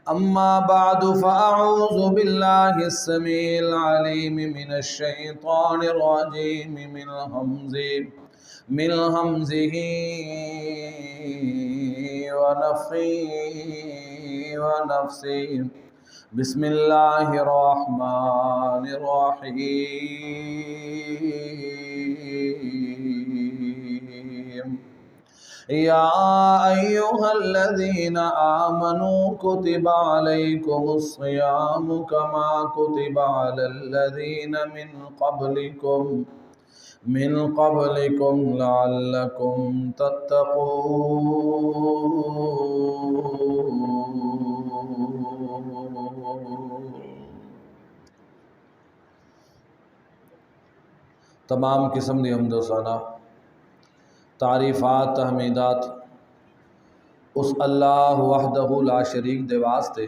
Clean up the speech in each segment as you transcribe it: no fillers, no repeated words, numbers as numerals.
أما بعد فأعوذ بالله السميع العليم من الشيطان الرجيم من همزه ونفثه بسم الله الرحمن الرحيم يا أيها الذين آمنوا كتب عليكم الصيام كما كتب على الذين من قبلكم لعلكم تتقون۔ تمام قسم دی حمد و ثنا، تعریفات تحمیدات اس اللہ وحدہ لا شریک دے واسطے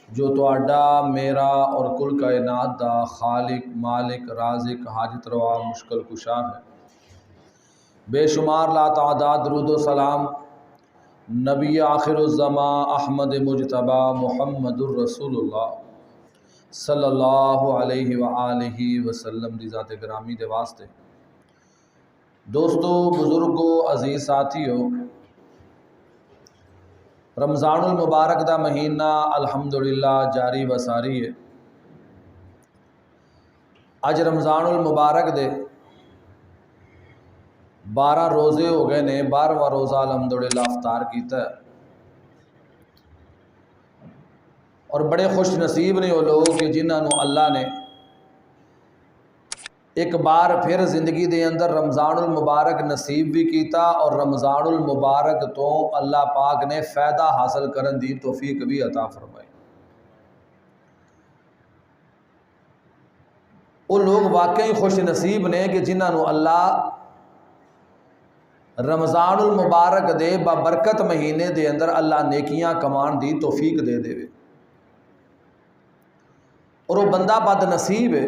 جو تواڈا میرا اور کل کائنات دا خالق، مالک، رازق، حاجت روا، مشکل کشا ہے۔ بے شمار لا تعداد درود و سلام نبی آخر الزمان احمد مجتبی محمد الرسول اللہ صلی اللہ علیہ وآلہ وسلم دی ذات گرامی دے واسطے۔ دوستو، بزرگو، عزیز ساتھیو، رمضان المبارک دا مہینہ الحمدللہ جاری و ساری ہے۔ اج رمضان المبارک دے 12 روزے ہو گئے نے، 12واں روزہ الحمدللہ افطار کیتا ہے، اور بڑے خوش نصیب نے وہ لوگ کہ جنہاں نو اللہ نے ایک بار پھر زندگی دے اندر رمضان المبارک نصیب بھی کیتا، اور رمضان المبارک تو اللہ پاک نے فائدہ حاصل کرن دی توفیق بھی عطا فرمائی۔ وہ لوگ واقعی خوش نصیب نے کہ جنہاں نو اللہ رمضان المبارک دے بابرکت مہینے دے اندر اللہ نیکیاں کمان دی توفیق دے دے، اور وہ بندہ بد نصیب ہے،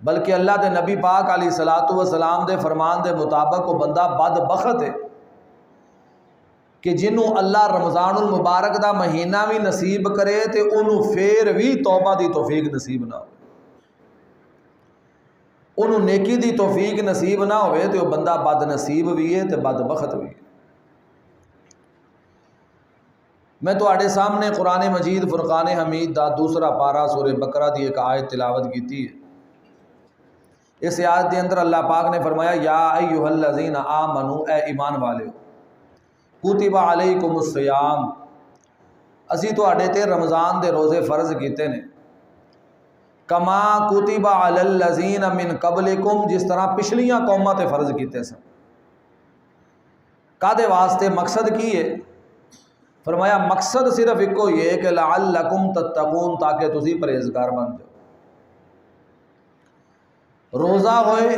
بلکہ اللہ دے نبی پاک علیہ الصلوۃ والسلام دے فرمان دے مطابق وہ بندہ بد بخت ہے کہ جنہوں اللہ رمضان المبارک دا مہینہ بھی نصیب کرے تے انہوں پھر بھی توبہ دی توفیق نصیب نہ ہو، انہوں نیکی دی توفیق نصیب نہ ہوئے تے وہ بندہ بد نصیب بھی ہے تے بد بخت بھی ہے۔ میں تواڈے سامنے قرآن مجید فرقان حمید دا دوسرا پارہ سورہ بقرہ دی ایک آیت تلاوت کیتی ہے۔ اس آیت دے اندر اللہ پاک نے فرمایا یا ایھا الذین آمنو، اے ایمان والے، کتب علیکم الصیام، اسی تواڈے تے رمضان دے روزے فرض کیتے نے، کما کتب علی الذین من قبلکم، جس طرح پچھلیاں قوماں تے فرض کیتے سن۔ کادے واسطے، مقصد کی ہے؟ فرمایا مقصد صرف ایک ہی ہے کہ لعلکم تتقون، تاکہ تسی پرہیزگار بن جاؤ۔ روزہ ہوئے،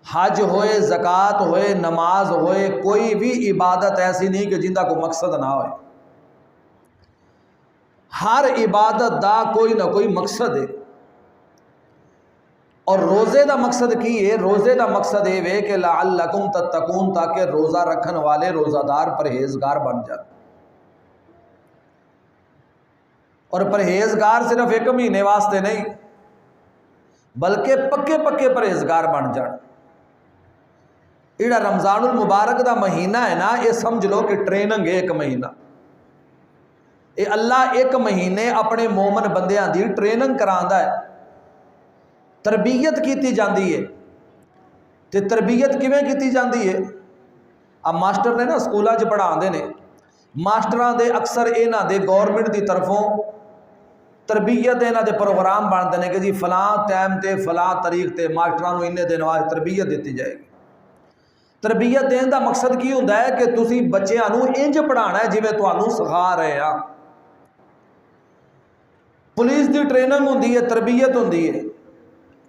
حج ہوئے، زکوٰۃ ہوئے، نماز ہوئے، کوئی بھی عبادت ایسی نہیں کہ جن کا کوئی مقصد نہ ہوئے۔ ہر عبادت دا کوئی نہ کوئی مقصد ہے، اور روزے دا مقصد کی ہے؟ روزے دا مقصد یہ ہے کہ لعلکم تتقون، تاکہ روزہ رکھن والے روزہ دار پرہیزگار بن جائیں، اور پرہیزگار صرف ایک مہینے واسطے نہیں بلکہ پکے پکے پرہیزگار بن جان۔ ایڑا رمضان المبارک دا مہینہ ہے نا، یہ سمجھ لو کہ ٹریننگ ہے ایک مہینہ۔ یہ اللہ ایک مہینے اپنے مومن بندیاں دی ٹریننگ کراندا ہے، تربیت کیتی جاندی ہے۔ تے تربیت کیویں کیتی جاندی ہے؟ اب ماسٹر نے نا سکولاں چ پڑھاندے نے، ماسٹراں دے اکثر انہاں دے گورنمنٹ دی طرفوں تربیت انہاں دے پروگرام بنتے ہیں کہ جی فلاں ٹائم تے فلاں تاریخ تے ماسٹراں نوں اننے دن واسطے تربیت دیتی جائے گی۔ تربیت دین دا مقصد کی ہوندا ہے کہ تسی بچیاں نوں انج پڑھانا ہے جویں تانوں سکھا رہے ہاں۔ پولیس دی ٹریننگ ہوندی ہے، تربیت ہوندی ہے،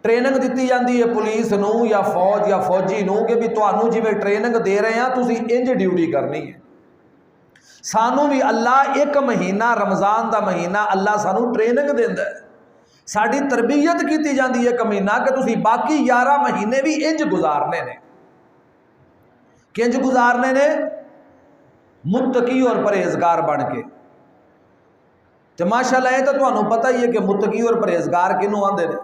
ٹریننگ دیتی جاندی ہے پولیس نوں یا فوج یا فوجی نوں کہ بھی تانوں جویں ٹریننگ دے رہے ہیں تسی انج ڈیوٹی کرنی ہے۔ سانوں بھی اللہ ایک مہینہ رمضان دا مہینہ اللہ سانوں ٹریننگ دیندا ہے، ساری تربیت کیتی جاندی ہے ایک مہینہ کہ تسی باقی 11 مہینے بھی انج گزارنے نے۔ کنج گزارنے نے؟ متقی اور پرہیزگار بن کے. تو ماشاءاللہ یہ تو تمہیں پتہ ہی ہے کہ متقی اور پرہیزگار کنوں آندے نے.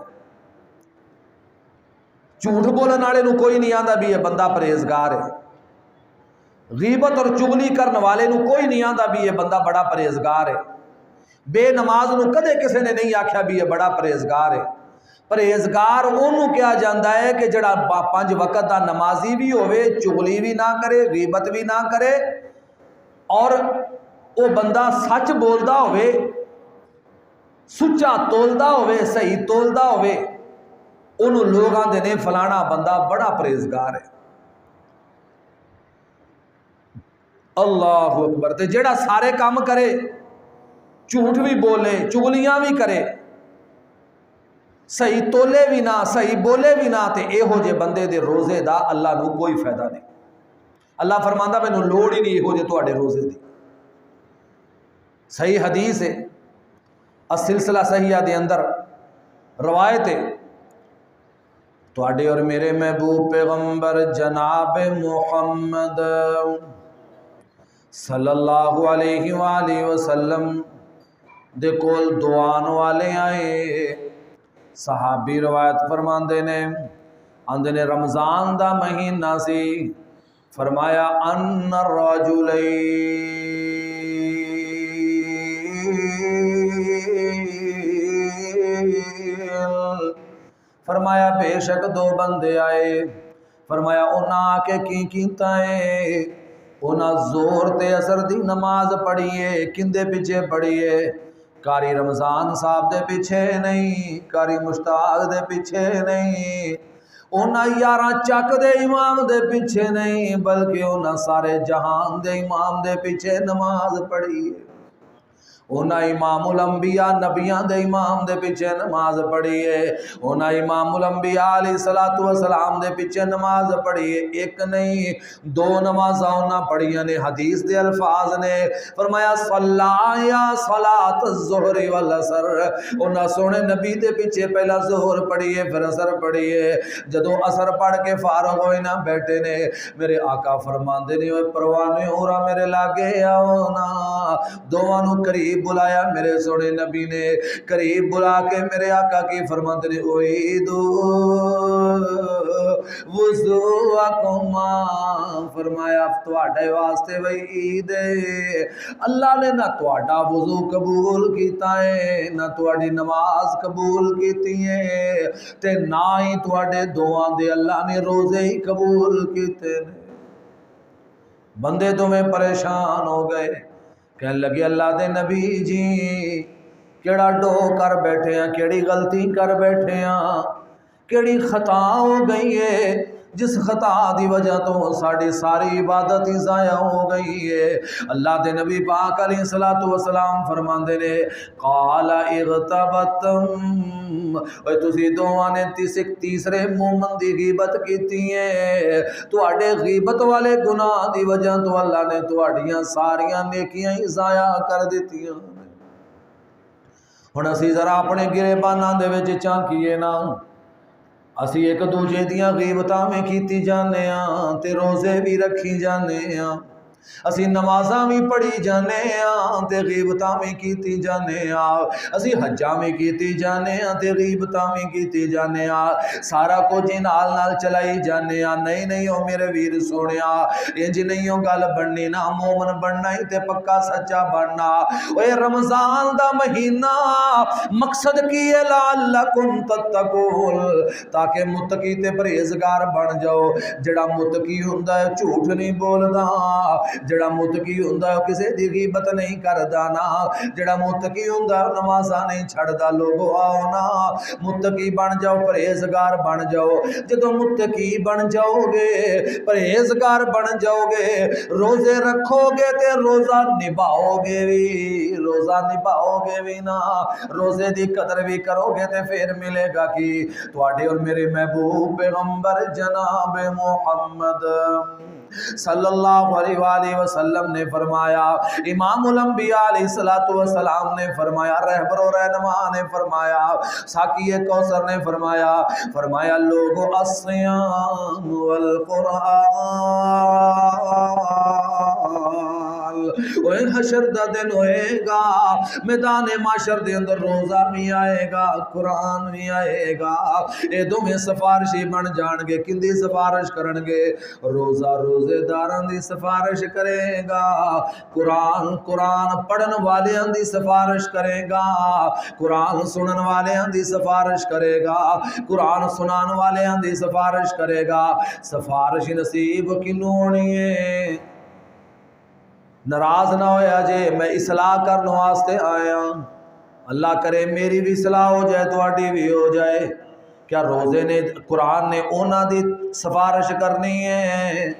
جھوٹ بولن والے نو کوئی نہیں آندا بھی یہ بندہ پرہیزگار ہے. غیبت اور چغلی کرن والے نو کوئی نہیں آندا بھی یہ بندہ بڑا پرہیزگار ہے. بے نماز نو کدے کسی نے نہیں آکھیا بھی یہ بڑا پرہیزگار ہے. پرہیزگار انہوں کیا جاندا ہے کہ جڑا 5 وقت دا نمازی بھی ہوئے، چغلی بھی نہ کرے، غیبت بھی نہ کرے، اور وہ بندہ سچ بولدا ہوئے، سچا تولدا ہوئے، صحیح تولدا ہوئے، انہوں لوگ آندے نے فلانا بندہ بڑا پرہیزگار ہے. اللہ اکبر. تے جڑا سارے کام کرے، جھوٹ بھی بولے، چغلیاں بھی کرے، صحیح تولے بھی نہ، صحیح بولے بھی نہ، تے اے ہو جے بندے دے روزے دا اللہ نو کوئی فائدہ نہیں. اللہ فرماندا مینوں لوڑ ہی نہیں ہو جے تواڈے روزے دی. صحیح حدیث ہے، السلسلہ صحیحہ دے اندر روایت ہے، تواڈے اور میرے محبوب پیغمبر جناب محمد صلی اللہ علیہ وآلہ وسلم دے کول دعان والے آئے. صحابی روایت فرماندے نے، آندے نے رمضان دا مہینہ سی. فرمایا ان الرجلین، فرمایا بے شک 2 بندے آئے. فرمایا انہاں آ کے کی کیتا ہے، انہاں زور تے اثر دی نماز پڑھیے. کندے پیچھے پڑھیے؟ قاری رمضان صاحب دے پیچھے نہیں، قاری مشتاق دے پیچھے نہیں، انہاں 11 چک دے امام دے پیچھے نہیں، بلکہ انہاں سارے جہان دے امام دے پیچھے نماز پڑھی. انہاں امام الانبیاء نبیان دے امام دے پیچھے نماز پڑھی ہے. انہاں امام الانبیاء علیہ السلام دے پیچھے نماز پڑھی ہے. ایک نہیں 2 نمازاں انہاں پڑھیاں نے. حدیث دے الفاظ نے، فرمایا صلی یا صلاۃ الظہر والعصر. انہاں سونے نبی دے پیچھے پہلا ظہر پڑھی ہے، پھر عصر پڑھی ہے. جدوں عصر پڑھ کے فارغ ہوئے نہ بیٹھے نے، میرے آقا فرماندے نے اوے پروانے ہورا میرے لاگے آؤ نا. دوواں نوں قریب بلایا میرے سونے نبی نے. قریب بلا کے میرے آقا کی فرماتے نے، اعیدو وضوءکما. فرمایا تواڈے واسطے وہی عید ہے. اللہ نے نہ تواڈا وضو قبول کیتا ہے، نہ تواڈی نماز قبول کیتی ہے، تے نہ ہی تواڈے دعاں دے اللہ نے روزے ہی قبول کیتے نے. بندے تمہیں پریشان ہو گئے، کہنے لگے اللہ دے نبی جی کیڑا ڈو کر بیٹھے ہیں، کیڑی غلطی کر بیٹھے ہیں، کیڑی خطا ہو گئی ہے جس خطا دی وجہ تو ساڑی ساری عبادت ہی ضائع ہو گئی ہے. اللہ دے نبی پاک علیہ السلام فرماندے نے، قال اغتبتم، اے تسی دوواں نے تیسرے مومن دی غیبت کیتی ہے. تواڈے غیبت والے گناہ دی وجہ تو اللہ نے تواڈیاں ساریاں نیکیاں ہی ضائع کر دتیاں. ہن اسی ذرا اپنے گریباناں دے وچ چانکیے نا، اسی ایک دوجے دیاں غیبتاں میں کیتی جانے ہاں تے روزے بھی رکھی جانے ہاں، اسی نمازاں بھی پڑھی جانے ہاں تے غیبتاں بھی کیتی جانے ہاں، اسی حجاں بھی کیتی جانے ہاں تے غیبتاں بھی کیتی جانے ہاں، سارا کچھ نال نال چلائی جانے ہاں. نہیں او میرے ویر سونیا، انج نہیں او گل بننی. نہ مومن بننا ہی تے پکا سچا بننا. اوے رمضان دا مہینہ مقصد کی ہے لعلکم تتقون، تاکہ متقی تے پرہیزگار بن جاؤ. جڑا متقی ہوندا ہے جھوٹ نہیں بولدا، جڑا متقی ہوندا ہے کسے دی غیبت نہیں کردا نا، جڑا متقی ہوندا ہے نمازاں نہیں چھڑدا. لوگو آؤ نا متقی بن جاؤ، پرہیزگار بن جاؤ. جدوں متقی بن جاؤ گے، پرہیزگار بن جاؤ گے، روزے رکھو گے تے روزہ نبھاؤ گے بھی، روزہ نبھاؤ گے بھی نا، روزے دی قدر بھی کرو گے تے پھر ملے گا کی تواڈے اور میرے محبوب پیغمبر جناب محمد صلی اللہ علیہ وآلہ وسلم نے فرمایا، امام الانبیاء علیہ السلام نے فرمایا، رہبر و رہنما نے فرمایا، ساقی کوثر نے فرمایا لوگو الصیام والقرآن، اوہ حشر دا دن ہوئے گا، میدان معاشر دے اندر روزہ بھی آئے گا، قرآن بھی آئے گا، اے دونوں سفارشی بن جان گے۔ کندی سفارش کرن گے؟ روزہ روزے داران دی سفارش کرے گا، قرآن پڑھن والیاں دی سفارش کرے گا، قرآن سنن والیاں دی سفارش کرے گا، قرآن سنان والیاں دی سفارش کرے گا۔ سفارش نصیب کنوں ہونی ہے؟ ناراض نہ ہویا جے، میں اصلاح کرن واسطے آیا، اللہ کرے میری بھی اصلاح ہو جائے، تہاڈی بھی ہو جائے۔ کیا روزے نے قرآن نے اونا دی سفارش کرنی ہے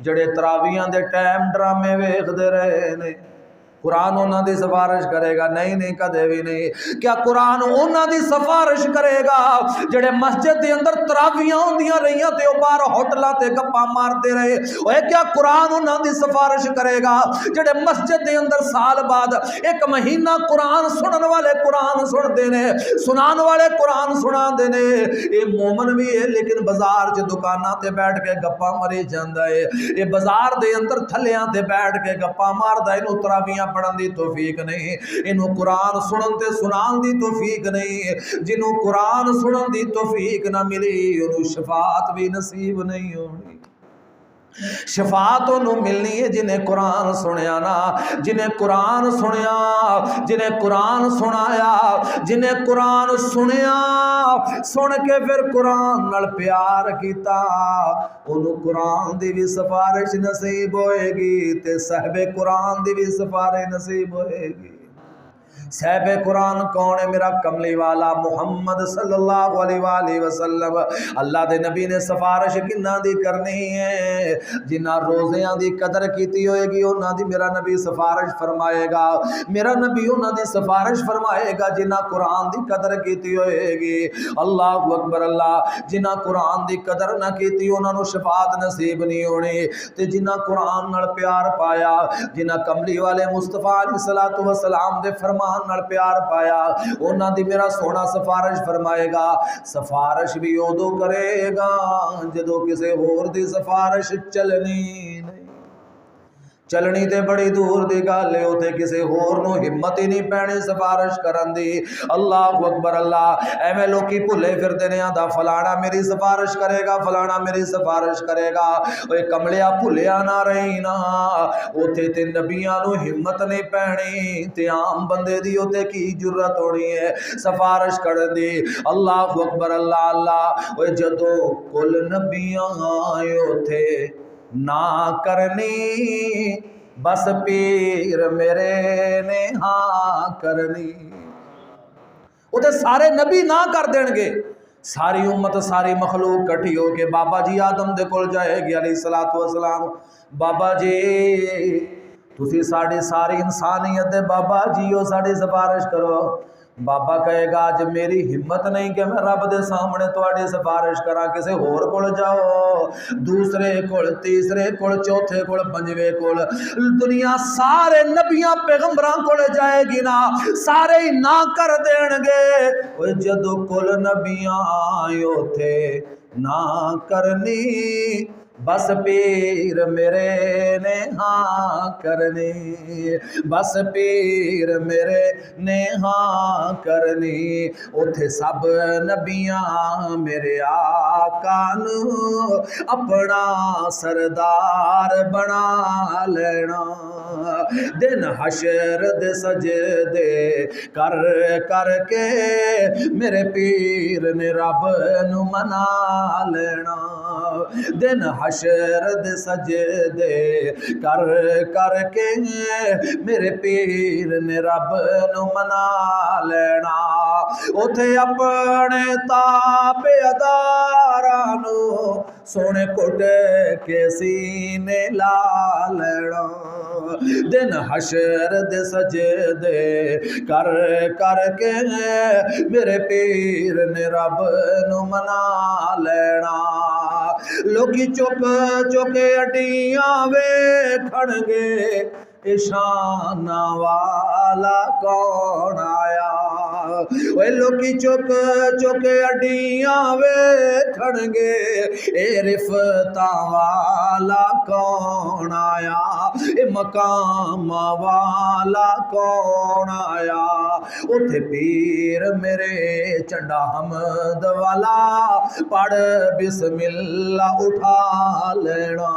جڑے تراویاں دے ٹائم ڈرامے ویکھدے رہے نے؟ قرآن اونا دی سفارش کرے گا؟ نہیں کدے بھی نہیں۔ کیا قرآن اونا دی سفارش کرے گا جڑے مسجد دے اندر تراویاں ہوندیاں رہیاں تے او باہر ہوٹلاں تے گپاں مارتے رہے؟ اوے کیا قرآن اونا دی سفارش کرے گا جڑے مسجد دے اندر سال بعد ایک مہینہ قرآن سنن والے قرآن سنتے نے، سنان والے قرآن سنا دے نے؟ اے مومن بھی ہے لیکن بازار چ دکاناں تے بیٹھ کے گپاں ماری جاندا ہے، اے بازار دے اندر تھلیاں تے بیٹھ کے گپاں ماردا، اینو تراویاں پڑھن دی توفیق نہیں، انہوں قرآن سنن تے سنان دی توفیق نہیں۔ جنہوں قرآن سنن دی توفیق نہ ملی انہوں شفاعت بھی نصیب نہیں ہونی۔ شفاعت انہوں ملنی ہے جنہیں قرآن سنیا نا، جنہیں قرآن سنیا، جنہیں قرآن سنایا، جنہیں قرآن سنیا، سن کے پھر قرآن نال پیار کیتا، انہوں قرآن دی بھی سفارش نصیب ہوئے گی تے صاحب قرآن دی بھی سفارش نصیب ہوئے گی۔ صاحب قرآن کون ہے؟ میرا کملی والا محمد صلی اللہ علیہ وآلہ وسلم۔ اللہ دے نبی نے سفارش کنہ دی کرنی ہے؟ جنہ روزیاں دی قدر کیتی ہوئے گی انہاں دی میرا نبی سفارش فرمائے گا، میرا نبی انہاں دی سفارش فرمائے گا جنہ قرآن دی قدر کیتی ہوئے گی۔ اللہ اکبر اللہ۔ جنہ قرآن دی قدر نہ کیتی انہاں نو شفاعت نصیب نہیں ہونی، تے جنہ قرآن نال پیار پایا، جنہ کملی والے مصطفیٰ علیہ السلام دے فرمان نال پیار پایا، انہاں دی میرا سونا سفارش فرمائے گا۔ سفارش بھی ادو کرے گا جدو کسے ہور دی سفارش چلنی نہیں، چلنی تے بڑی دور دی گل ہے، اوتے کسے ہور نو ہمت ہی نہیں پینی سفارش کرن دی۔ اللہ اکبر اللہ۔ ایویں لوکی بھلے پھردے نے آندا فلانا میری سفارش کرے گا، فلانا میری سفارش کرے گا۔ اوے کملیا بھلیا نہ رہی نا، اوتے تے نبیاں نو ہمت نہیں پینی تے عام بندے دی اوتے کی جرت ہونی ہے سفارش کرن دی۔ اللہ اکبر اللہ اللہ۔ اوے جدوں کل نبیاں اوتے نہ کرنی، بس پیر میرے نے ہاں کرنی۔ وہ تے سارے نبی نہ کر دین گے، ساری امت ساری مخلوق کٹھی ہو کے بابا جی آدم دے کول جائے گی علیہ السلام، بابا جی تسی ساڑی ساری انسانیت دے بابا جی ہو، ساڑی سفارش کرو۔ بابا کہے گا آج میری ہمت نہیں کہ میں رب دے سامنے تواڈی سفارش کراں، کسے ہور کول جاؤ، دوسرے کول، تیسرے کول، چوتھے کول، پنجویں کول، دنیا سارے نبیاں پیغمبراں کول جائے گی نا، سارے ہی نہ کر دین گے۔ اوے جدو کل نبیاں اوتھے نہ کرنی، بس پیر میرے نے ہاں کرنی، بس پیر میرے نے ہاں کرنی۔ اوتھے سب نبیاں میرے آقا نو اپنا سردار بنا لینا، دن حشر دے سجدے کر کر کے میرے پیر نے رب نو منا لینا، دن حشر دے سجدے کر کر کے میرے پیر نے رب نو منا لینا۔ اوتھے اپنے تابعداراں نو سونے کٹ کے سینے لا لینا، دن حشر دے سجدے کر کر کے میرے پیر نے رب نو منا لینا۔ لوکی چک چک اڈیاں ویکھن گے شان والا کون آیا اوے لوکی چک چک اڈیاں ویکھن گے اے رفتاں والا کون آیا اے مقام والا کون آیا اتھے پیر میرے چنڈا حمد والا پڑھ بسم اللہ اٹھا لینا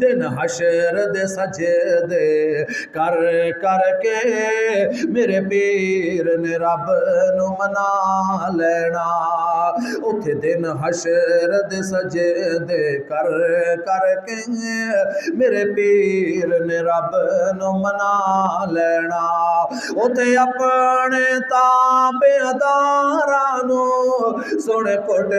دن حشر دے سجدے کر کر کے میرے پیر نے رب نو منا لینا اتھے دن حشر دے سجدے کر کر کے میرے پیر نے رب نو منا لینا اتھے اپنے تابعداراں نو سونے کٹ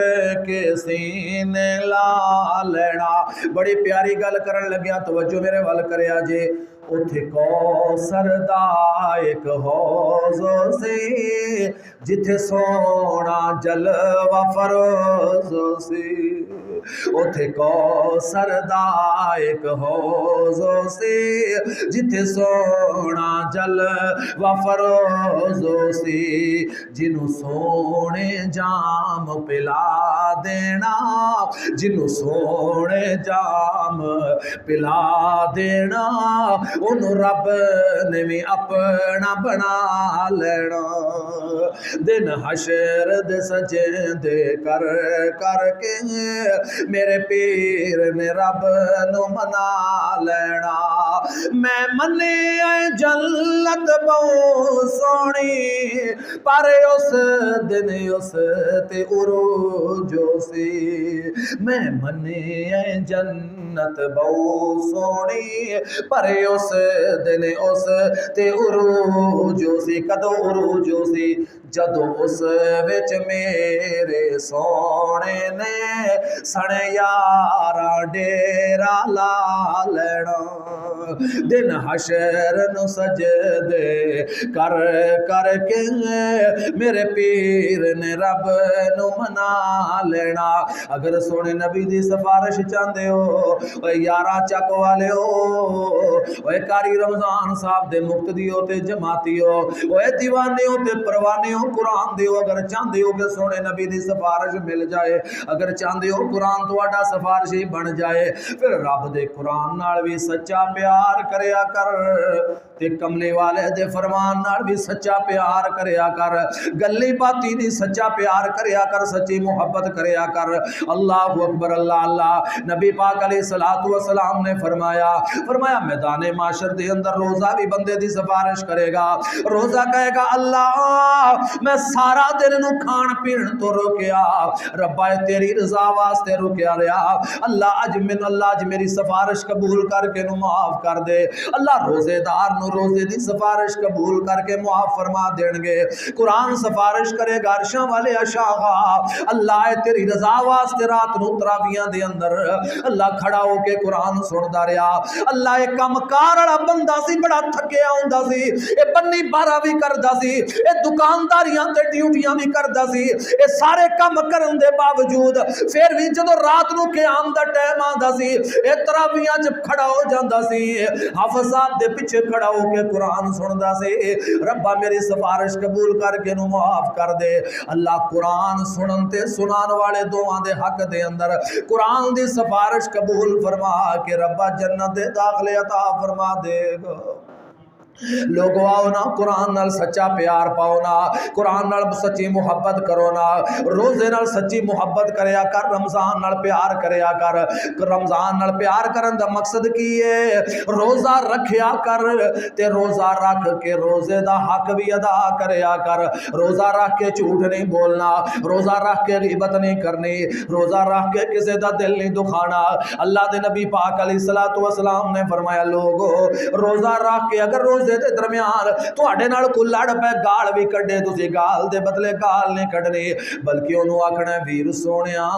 کے سینے لا لینا بڑی پیاری گل کرن لگیا توجہ میرے ول کریا جی اتھے کوثر دا ایک حوض سی جتھے سونا جلوہ فروز سی اتھے کوثر دا ایک حوض سی جتھے سونا جلوہ فروز سی جنوں سونے جام پلا دینا جنوں سونے جام پلا دینا انہوں رب نے بھی اپنا بنا لینا دن حشر دے سجدے کر کر کے میرے پیر نے رب نو منا لینا میں منے آئے جنت بہت سونی پر اس دن اس تے عروج سی میں منے آئے جنت بہت سونی پر اس دن اس تے عروج سی کدو عروج سی جدو اس وچ میرے سونے نے سن یارا ڈیرا لا لینا دن حشر نو سجدے کر کر کے میرے پیر نے رب نو منا لینا اگر سونے نبی دی سفارش چاہندے ہو یارا چک والے ہو قاری رمضان صاحب دے مقتدی ہو تے جماعتی ہو دیوانے ہو تے پروانے ہو قرآن دے ہو اگر چاہندے ہو کہ سونے نبی دی سفارش مل جائے اگر چاہندے ہو قرآن تواڈا سفارش ہی بن جائے پھر رب دے قرآن نال بھی سچا پیار کریا کر تے کملے والے دے فرمان نال بھی سچا پیار کریا کر گلی باتی نہیں سچا پیار کریا کر سچی محبت کریا کر اللہ اکبر اللہ اللہ نبی پاک علیہ الصلوۃ والسلام نے فرمایا میدان معاشر دے اندر روزہ بھی بندے دی سفارش کرے گا روزہ کہے گا اللہ میں سارا دن نو کھان پین تو روکیا ربا تیری رضا واسطے روکیا رہا اللہ اج میری سفارش قبول کر کے نو معاف کر دے اللہ روزے دار نو روزے دی سفارش قبول کر کے معاف فرما دین گے قرآن سفارش کرے گا عرشاں والے اشاغا اللہ تیری رضا واسطے رات نو تراویاں دے اندر اللہ کھڑا ہو کے قرآن سندا رہیا اللہ ایک کم کار والا بندہ سی بڑا تھکیا ہوندا سی اے بنی بارہ بھی کردا سی اے دکانداریاں تے ڈیوٹیاں بھی کردا سی اے سارے کم کرن دے باوجود پھر بھی جدوں رات نو قیام دا ٹائم آندا سی اے تراویاں چ کھڑا ہو جاندا سی حافظ صاحب دے پیچھے کھڑا ہو کے قرآن سندا سی ربا میری سفارش قبول کر کے نو معاف کر دے اللہ قرآن سنن تے سنان والے دوواں دے حق دے اندر قرآن دی سفارش قبول فرما کہ ربا جنت دے داخلے عطا فرما دے گا لوگو آؤ نا قرآن نال سچا پیار پاؤ نا قرآن نال سچی محبت کرو نا روزے نال سچی محبت کریا کر رمضان نال پیار کریا کر رمضان نال پیار کرن دا مقصد کی ہے روزہ رکھیا کر تے روزہ رکھ کے روزے دا حق بھی ادا کریا کر روزہ رکھ کے جھوٹ نہیں بولنا روزہ رکھ کے غیبت نہیں کرنی روزہ رکھ کے کسی دا دل نہیں دکھانا اللہ دے نبی پاک علیہ الصلوۃ والسلام نے فرمایا لوگو روزہ رکھ کے اگر روزے دے درمیان تواڈے نال کوئی لڑ پے گال بھی کڈے تسی گال دے بدلے گال نہیں کڈنی بلکہ اونوں آکھنا ویر سونیا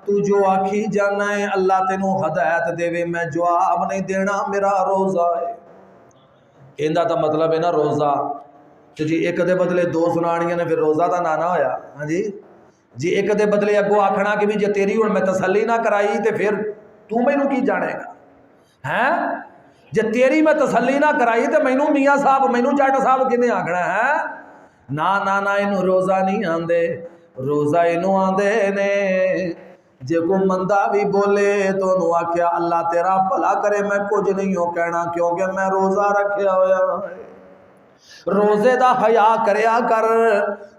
تو جو آکھی جانا ہے اللہ تینوں ہدایت دے میں جواب نہیں دینا میرا روزہ ہے ایندا تا مطلب ہے نا روزہ تے جی ایک دے بدلے دو سنانیاں نے پھر روزہ دا نانا ہویا ہاں جی جی ایک دے بدلے اگوں آکھنا کہ بھی جے تیری ہن میں تسلی نہ کرائی تے پھر تو مینوں کی جانے گا ہیں؟ جے تیری میں تسلی نہ کرائی تے مینوں میاں صاحب مینوں جٹ صاحب کنے آکھنا ہے؟ نہ اینوں روزہ نہیں آندے، روزہ اینوں آندے نے جے کو مندہ بھی بولے تو انہوں آکھیا اللہ تیرا بھلا کرے میں کچھ نہیں ہو کہنا کیونکہ میں روزہ رکھیا ہویا ہے۔ روزے دا حیا کریا کر،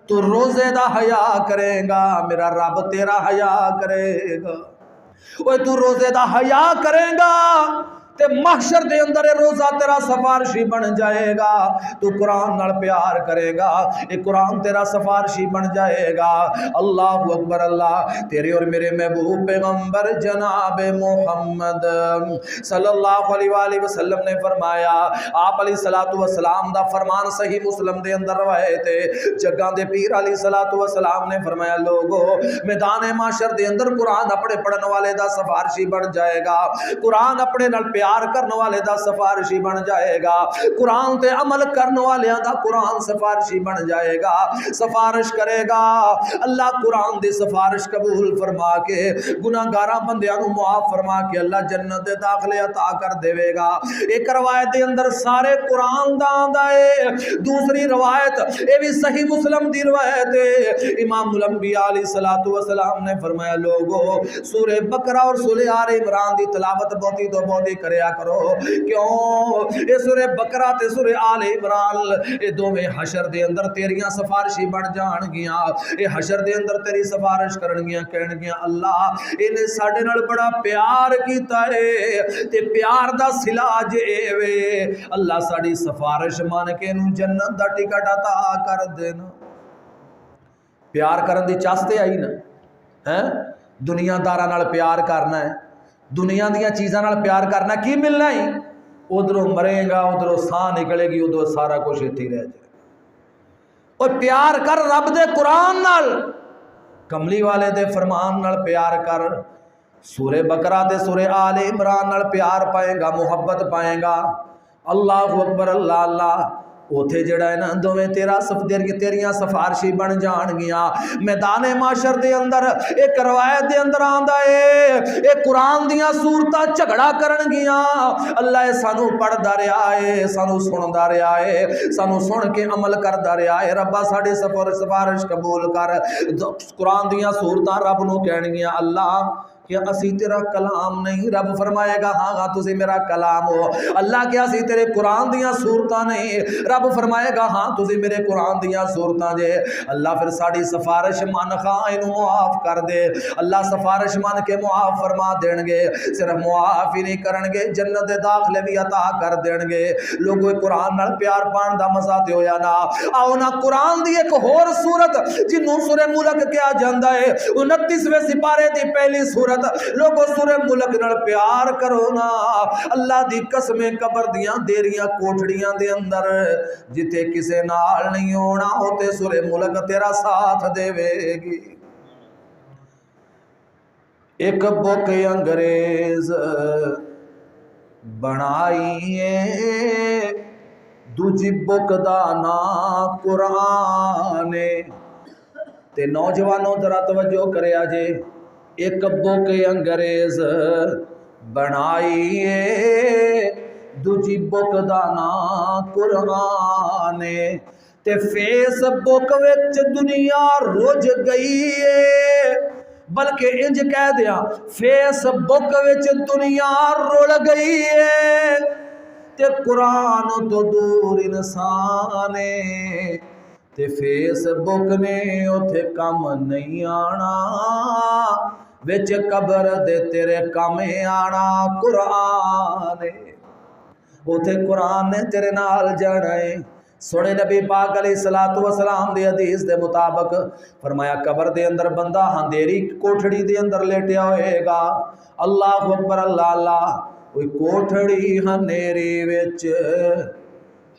تو روزے دا حیا کرے گا میرا رب تیرا حیا کرے گا۔ اوے تو روزے دا حیا کرے گا تے محشر دے اندر روزہ تیرا سفارشی بن جائے گا۔ تو قرآن نال پیار کرے گا، یہ قرآن تیرا سفارشی بن جائے گا۔ اللہ اکبر اللہ۔ تیرے اور میرے محبوب پیغمبر جناب محمد صلی اللہ علیہ وآلہ وسلم نے فرمایا، آپ علیہ الصلوۃ والسلام دا فرمان صحیح مسلم دے اندر روایت ہے، جگاں دے پیر علیہ الصلوۃ والسلام نے فرمایا لوگو میدان محشر دے اندر قرآن اپنے پڑھن والے دا سفارشی بن جائے گا، قرآن اپنے نال پیار کرنے والے دا سفارشی بن جائے گا، قرآن تے عمل کرنے والے دا قرآن سفارشی بن جائے گا، سفارش کرے گا۔ اللہ قرآن دی سفارش قبول فرما کے گناہگاراں بندیاں نو معاف فرما کے اللہ جنت دے داخلے عطا کر دے گا۔ ایک روایت دے اندر سارے قرآن دا آندا ہے، دوسری روایت اے بھی صحیح مسلم دی روایت ہے، امام الانبیاء علیہ الصلوۃ والسلام نے فرمایا لوگو سورہ بقرہ اور سورہ آل عمران دی تلاوت بہتی تو بہتی کریا کرو، کیوں یہ سورہ بقرہ تے سورہ آل عمران یہ دوویں حشر دے اندر تیریاں سفارشی بن جان گیاں، یہ حشر دے اندر تیری سفارش کرن گیاں، کہن گیاں اللہ انہیں ساڈے نال بڑا پیار کیتا ہے تے پیار دا صلہ اج اے وے اللہ ساڈی سفارش مان کے نوں جنت دا ٹکٹ عطا کر دینا۔ پیار کرن دی چاستے آئی نا ہیں؟ دنیا داراں نال پیار کرنا ہے، دنیا دیاں چیزاں نال پیار کرنا کی ملنا ہی؟ ادھروں مرے گا، ادھروں ساہ نکلے گی، ادھروں سارا کچھ اتھی رہ جائے۔ اور پیار کر رب دے قرآن نال، کملی والے دے فرمان نال پیار کر، سورہ بقرہ تے سورہ آل عمران نال پیار پائے گا، محبت پائے گا۔ اللہ اکبر اللہ اللہ۔ اوتھے جڑا ہے نا دوویں تیریاں سفارشی بن جان گیاں۔ میدان معاشر دے اندر ایک روایت دے اندر آندا ہے اے قرآن دیاں سورتاں جھگڑا کرن گیاں، اللہ سانو پڑھدا رہیا ہے، سانو سندا رہیا ہے، سانو سن کے عمل کردا رہیا ہے، ربا ساڈے سفارش قبول کر۔ قرآن دیاں سورتاں رب نو کہن گیاں اللہ کیا اسی تیرا کلام نہیں؟ رب فرمائے گا ہاں تسی میرا کلام ہو۔ اللہ کیا اسی تیرے قرآن دیاں سورتاں نہیں؟ رب فرمائے گا ہاں تسی میرے قرآن دیاں سورتاں جے۔ اللہ پھر ساڑی سفارش مان خواہ انہوں معاف کر دے، اللہ سفارش مان کے معاف فرما دین گے، صرف معاف ہی نہیں کرن گے جنت داخلے بھی عطا کر دین گے۔ لوگوں قرآن نال پیار پان دا مزہ تے ہویا نا۔ آؤ نا قرآن دی ایک ہور سورت جنوں سورہ ملک کیا جاندا ہے، 29ویں سپارے دی پہلی سورت لوگو سورہ ملک نال پیار کرو نا۔ اللہ دی قسمیں قبر دیاں دیریاں کوٹڑیاں دے اندر جتے کسے نال نہیں ہونا ہوتے سورہ ملک تیرا ساتھ دے گی۔ ایک بک انگریز بنائیے دوجی بک دا نام قرآن تے نوجوانوں ذرا توجہ کریا جے، ایک بک انگریز بنائیے دوجی بک دا نام قرآن تے فیس بک وچ دنیا رج گئی ہے، بلکہ انج کہہ دیا فیس بک وچ دنیا رل گئی ہے تے قرآن تو دور انسان تے فیس بک نے اتھے کم نہیں آنا، وچ قبر دے تیرے کم آنا قرآن، اتھے قرآن نے تیرے نال جانا ہے۔ سونے نبی پاک علیہ الصلوۃ والسلام دی حدیث دے مطابق فرمایا قبر دے اندر بندہ اندھیری کوٹھڑی دے اندر لیٹیا ہوئے گا، اللہ اکبر اللہ اللہ، کوئی کوٹھڑی اندھیری وچ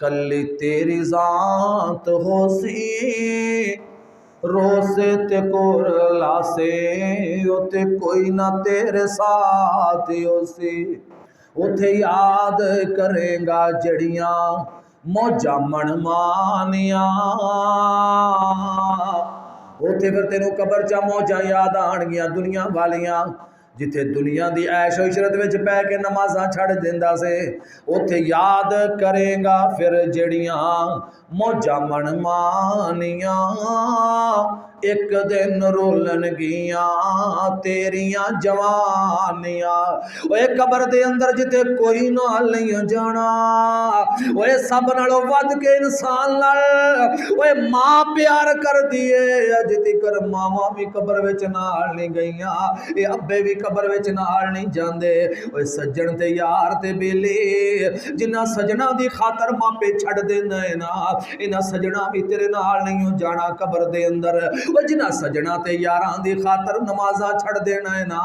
کلی تیری ذات ہو سی، روسے تے کور لاسے اوتے کوئی نہ تیرے ساتھ ہو سی، اوتھے یاد کرے گا جڑیاں موجاں من مانیاں، اوتھے پھر تینوں قبر چا موجاں یاد آن گیاں دنیا والیاں، جتھے دنیا دی عیش و عشرت وچ پہ کے نمازاں چھڑ دیندا سے، اوتھے یاد کرے گا پھر جڑیاں موجاں من مانیاں، ایک دن رولن گیاں تیریاں جوانیاں۔ اوے قبر دے اندر جتے کوئی نال نہیں جانا، اوے سب نالوں ود کے انسان نال اوے ماں پیار کر دیے، اج تکر ماواں بھی قبر وچ نال نہیں گئیاں، اے ابے بھی قبر وچ نال نہیں جاندے۔ اوے سجن تے یار تے بیلی جنہ سجنا دی خاطر ماپے چھڑ دینا ہے نا، انہاں سجنا بھی تیرے نال نہیں جانا قبر دے اندر۔ وہ جنہ سجنا تے یاراں دی خاطر نمازاں چھڑ دینا ہے نا،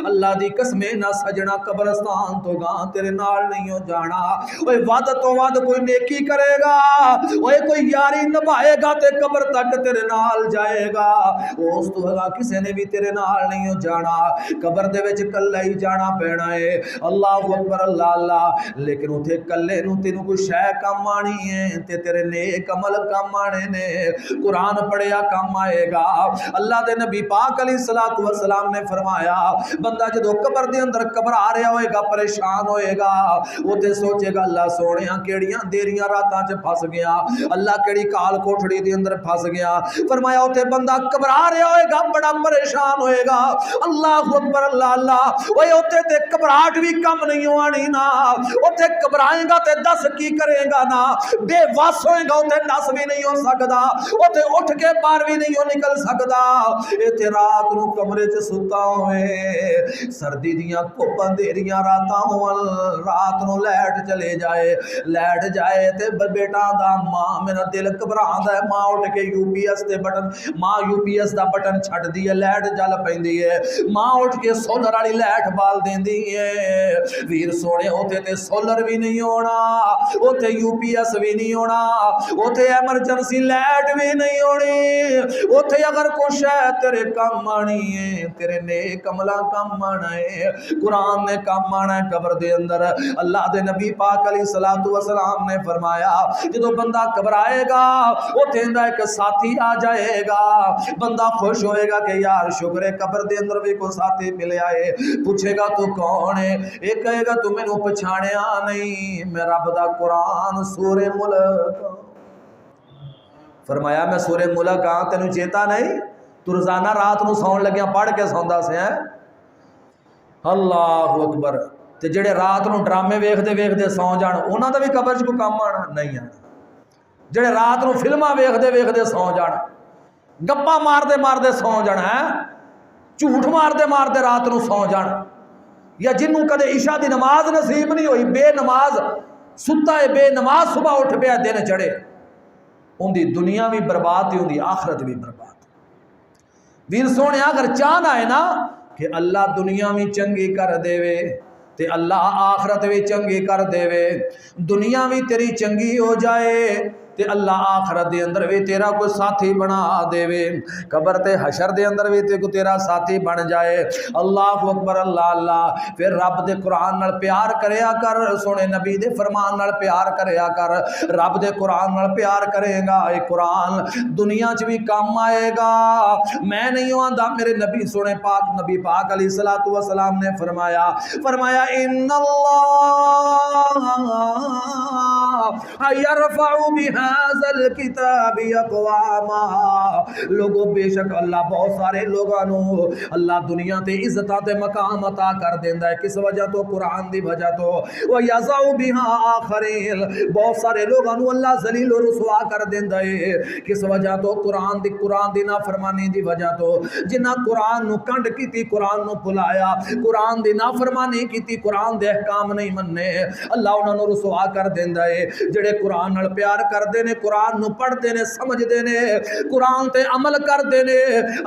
اللہ دی قسم نہ سجنا قبرستان تو گاں تیرے نال نہیں جانا۔ اوے ود تو ود کوئی نیکی کرے گا، اوے کوئی یاری نبھائے گا تے قبر تک تیرے نال جائے گا، اس تو اگا کسے نے بھی تیرے نال نہیں جانا، قبر دے وچ کلا ہی جانا پینا ہے۔ اللہ اکبر اللہ اللہ، لیکن اتھے کلے نو تینوں کوئی شے کم آنی ہے تے تیرے نیک عمل کم آنے نے، قرآن پڑھیا کم آئے گا۔ اللہ دے نبی پاک علیہ الصلوۃ والسلام نے فرمایا بندہ جدو قبر دے اندر قبر آ رہا ہوئے گا پریشان ہوئے گا، وہ تے سوچے گا اللہ سونیاں کیڑیاں دیریاں راتاں چ پھس گیا، اللہ کیڑی کال کوٹھڑی دے اندر پھس گیا۔ فرمایا اوتے بندہ قبر آ رہا ہوئے گا بڑا پریشان ہوئے گا، اللہ اکبر اللہ اللہ، اوے اوتے تے گھبراہٹ بھی کم نہیں آنی نا، اوتے گھبرائے گا تے دس کی کرے گا نا، بے وس ہوئے گا اوتے نس بھی نہیں ہو سکدا، اوتے اٹھ کے باہر بھی نہیں ہو نکل سکدا۔ ایتھے رات نو کمرے چ ستا ہوئے، سردی دیاں کپ اندھیریاں راتاں ہون، رات نو لائٹ چلے جائے، لائٹ جائے تے بیٹا دا ماں میرا دل گھبراںدا ہے، ماں اٹھ کے یو پی ایس تے بٹن، ماں یو پی ایس دا بٹن چھڈ دی ہے، لائٹ جل پیندی ہے، ماں اٹھ کے سولر والی لائٹ بال دیندی ہے۔ ویر سونے ہوتے تے سولر بھی نہیں ہونا، اوتے یو پی ایس بھی نہیں ہونا، اوتے ایمرجنسی لائٹ بھی نہیں ہونی، اوتے اگر کچھ ہے تیرے کام آنی ہے، تیرے نیک عملہ کام آنا ہے، قرآن نے کام آنا ہے قبر دے اندر۔ اللہ دے نبی پاک علیہ الصلوۃ والسلام نے فرمایا جدو بندہ گھبرائے گا اوتے دا ایک ساتھی آ جائے گا، بندہ خوش ہوئے گا کہ یار شکر ہے قبر دے اندر بھی کوئی ساتھی ملیا ہے، پوچھے گا تو کون ہے، ایک کہے گا تو مینوں پہچانیا نہیں، میں رب دا قرآن سورہ ملک۔ فرمایا میں سورہ ملک ہاں تینوں چیتا نہیں، تو روزانہ رات نو سون لگیاں پڑھ کے سوندا سے ہیں۔ اللہ اکبر، تے جڑے رات نو ڈرامے ویکھدے ویکھدے سو جان انہاں دا بھی قبر چ کوئی کام آنا نہیں آنا، جڑے رات نو فلماں ویکھدے ویکھدے سو جان، گپاں ماردے ماردے سو جان، ہیں جھوٹ ماردے ماردے رات نو سو جان، یا جنوں کدے عشاء دی نماز نصیب نہیں ہوئی، بے نماز ستا ہے، بے نماز صبح اٹھ پیا دن چڑھے، ان دی دنیا بھی برباد تھی، ان دی آخرت بھی برباد۔ ویر سونے اگر چاہنا ہے نا کہ اللہ دنیا بھی چنگی کر دے وے تے اللہ آخرت بھی چنگی کر دے وے، دنیا بھی تیری چنگی ہو جائے تے اللہ آخرت دے اندر بھی تیرا کوئی ساتھی بنا دے وے، قبر تے حشر دے اندر بھی تیرا ساتھی بن جائے۔ اللہ اکبر اللہ اللہ، پھر رب دے قرآن نال پیار کریا کر، سونے نبی دے فرمان نال پیار کریا کر، رب دے قرآن نال پیار کرے گا، اے قرآن دنیا چ بھی کام آئے گا۔ میں نہیں آندا، میرے نبی سونے پاک نبی پاک علیہ الصلوۃ والسلام نے فرمایا ان اللہ یرفع بهذا الكتاب اقواما، لوگوں بے شک اللہ بہت سارے لوگوں اللہ دنیا تے عزتاں تے مقام عطا کر دیندا ہے، کس وجہ تو قرآن دی وجہ تو، وَيَضَعُ بِهَا آخَرِينَ بہت سارے لوگوں اللہ ذلیل و رسوا کر دیندا ہے، کس وجہ تو قرآن دی نافرمانی دی وجہ تو، جنہاں قرآن نو کنڈ کیتی، قرآن نو بھلایا، قرآن دی نافرمانی کیتی، قرآن دے احکام نہیں مننے، اللہ انہاں نو رسوا کر دیندا ہے۔ جڑے قرآن نال پیار کردے نے، قرآن نو پڑھدے نے، سمجھدے نے، قرآن تے عمل کردے نے،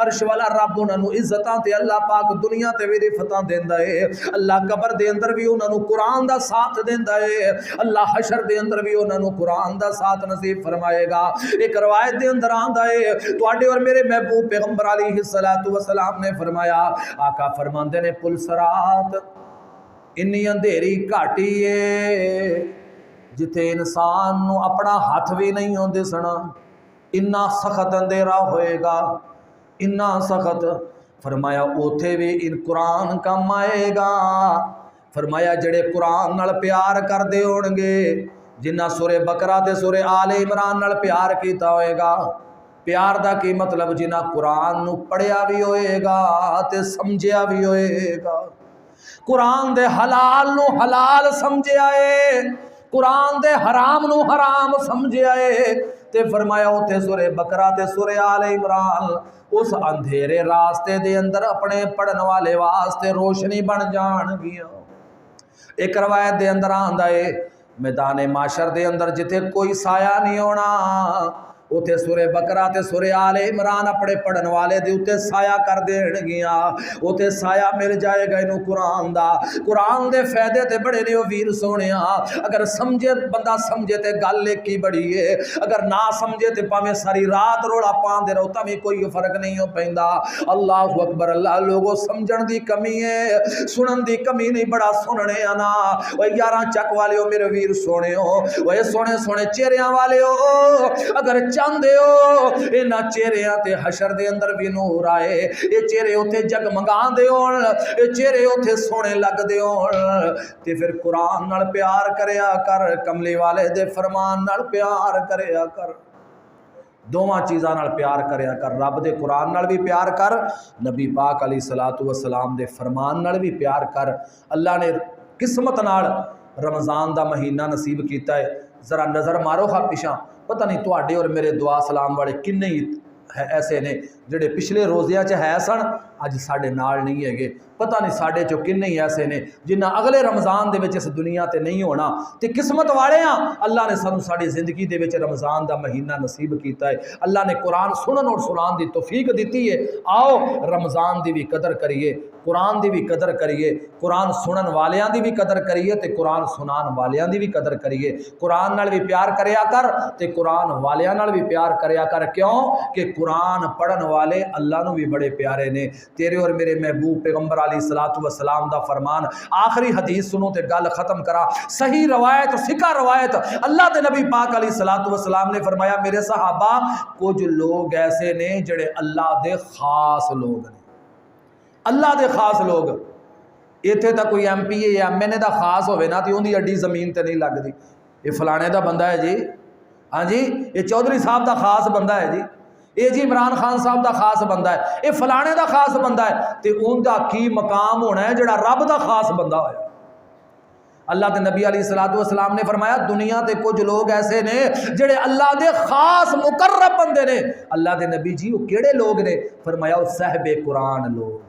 عرش والا رب انہاں نو عزتاں تے اللہ پاک دنیا تے بھی رفتاں دیندا ہے، اللہ قبر دے اندر بھی انہاں نو قرآن دا ساتھ دیندا ہے، اللہ حشر دے اندر بھی انہاں نو قرآن دا ساتھ نصیب فرمائے گا۔ ایک روایت دے اندر آندا ہے تواڈے اور میرے محبوب پیغمبر علیہ الصلوۃ والسلام نے فرمایا، آقا فرماندے نے پل صراط انی اندھیری گھاٹی ہے جتھے انسان نو اپنا ہاتھ بھی نہیں ہوں دسنا، اتنا سخت اندھیرا ہوئے گا، انہا سخت، فرمایا اوتھے بھی ان قرآن کم آئے گا، فرمایا جڑے قرآن نال پیار کر دے ہونگے، جنہ سورہ بقرہ تے سورہ آل عمران نال پیار کیتا ہوئے گا، پیار دا کی مطلب جنہ قرآن نو پڑھیا بھی ہوئے گا تے سمجھیا بھی ہوئے گا، قرآن دے حلال نو حلال سمجھیا ہے، قرآن دے حرام نو حرام سمجھیا ہے، تے فرمایا اوتھے سورہ بقرہ تے سورہ آل عمران اس اندھیرے راستے دے اندر اپنے پڑھن والے واسطے روشنی بن جان گیا۔ ایک روایت دے اندر آندا ہے میدان معاشر دے اندر جتھے کوئی سایہ نہیں ہونا، اوتھے سورہ بقرہ تے سورہ آل عمران اپنے پڑھن والے دے اوتے سایہ کر دین گیا، اوتے سایہ مل جائے گا انہوں قرآن دا۔ قرآن دے فائدے تے بڑے نے ویر سونیا، اگر سمجھے بندہ سمجھے تے گل کی بڑی ہے، اگر نہ سمجھے تے پاویں ساری رات روڑا پاندے رہو تاں بھی کوئی فرق نہیں ہو پیندا۔ اللہ اکبر، اللہ لوگوں سمجھن دی کمی ہے، سنن دی کمی نہیں، بڑا سننے آنا۔ وہ یاراں چک والیو میرے ویر سونے ہو، وہ سونے سونے چہریاں والے ہو، اگر چاندے ہو انہاں چہریاں تے حشر دے اندر بھی نور آئے، یہ چہرے اوتھے جگمگان دے ہون، یہ چہرے اوتھے سونے لگ دے ہون، تے پھر قرآن نال پیار کریا کر، کملی والے دے فرمان نال پیار کریا کر، دوواں چیزاں نال پیار کریا کر، رب دے قرآن نال بھی پیار کر، نبی پاک علیہ الصلوۃ والسلام دے فرمان نال بھی پیار کر۔ اللہ نے قسمت نال رمضان دا مہینہ نصیب کیتا ہے، ذرا نظر مارو خا پیچھا، پتہ نہیں تواڈے اور میرے دعا سلام والے کنے ایسے نے جڑے پچھلے روزیاں چ ہے سن اج ساڈے نال نہیں ہے گے، پتہ نہیں ساڈے چوں کنے ایسے نے جنہ اگلے رمضان دے وچ اس دنیا تے نہیں ہونا، تے قسمت والے ہاں اللہ نے سانو ساڈی زندگی دے وچ رمضان دا مہینہ نصیب کیتا ہے، اللہ نے قرآن سنن اور سنان دی توفیق دیتی ہے۔ آؤ رمضان دی بھی قدر کریے، قرآن دی بھی قدر کریے، قرآن سنن والیاں دی بھی قدر کریے تے قرآن سنان والیاں دی بھی قدر کریے، قرآن نال بھی پیار کریا کر تے قرآن والیاں نال بھی پیار کریا کر، کیوں کہ قرآن پڑھن والے اللہ نو بھی بڑے پیارے نے۔ تیرے اور میرے محبوب پیغمبر علیہ الصلوۃ والسلام دا فرمان، آخری حدیث سنو تے گل ختم کرا، صحیح روایت فقہ روایت، اللہ دے نبی پاک علیہ الصلوۃ والسلام نے فرمایا میرے صحابہ کچھ لوگ ایسے نے جڑے اللہ دے خاص لوگ نے، اللہ دے خاص لوگ، ایتھے تا کوئی ایم پی اے یا ایم این اے دا خاص ہوئے نا تے اندی اڈی زمین تے نہیں لگدی، یہ فلانے دا بندہ ہے جی، ہاں جی یہ چودھری صاحب دا خاص بندہ ہے جی، یہ جی عمران خان صاحب دا خاص بندہ ہے، یہ فلانے دا خاص بندہ ہے، تے ان دا کی مقام ہونا ہے جڑا رب دا خاص بندہ ہویا۔ اللہ دے نبی علیہ الصلوۃ والسلام نے فرمایا دنیا تے کچھ لوگ ایسے نے جڑے اللہ دے خاص مقرب بندے نے۔ اللہ دے نبی جی وہ کیڑے لوگ نے؟ فرمایا وہ صاحب قرآن لوگ،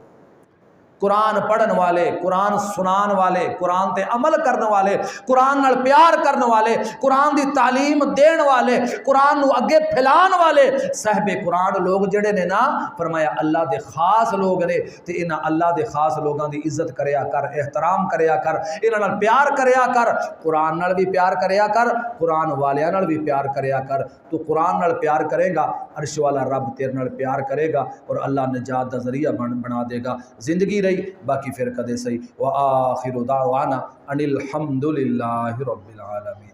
قرآن پڑھن والے، قرآن سنان والے، قرآن تے عمل کرنے والے، قرآن نال پیار کرنے والے، قرآن دی تعلیم دین والے، قرآن نو اگے پھیلان والے، صاحب قرآن لوگ جڑے نے نا، فرمایا اللہ دے خاص لوگ نے، تے انہاں اللہ دے خاص لوگاں دی عزت کریا کر، احترام کریا کر، انہاں نال پیار کریا کر، قرآن نال بھی پیار کریا کر، قرآن والیاں نال بھی پیار کریا کر۔ تو قرآن نال پیار کرے گا عرش والا رب تیرے نال پیار کرے گا اور اللہ نجات دا ذریعہ بنا دے گا، زندگی رہی باقی پھر کدے صحیح۔ وآخر دعوانا ان الحمد للہ رب العالمین۔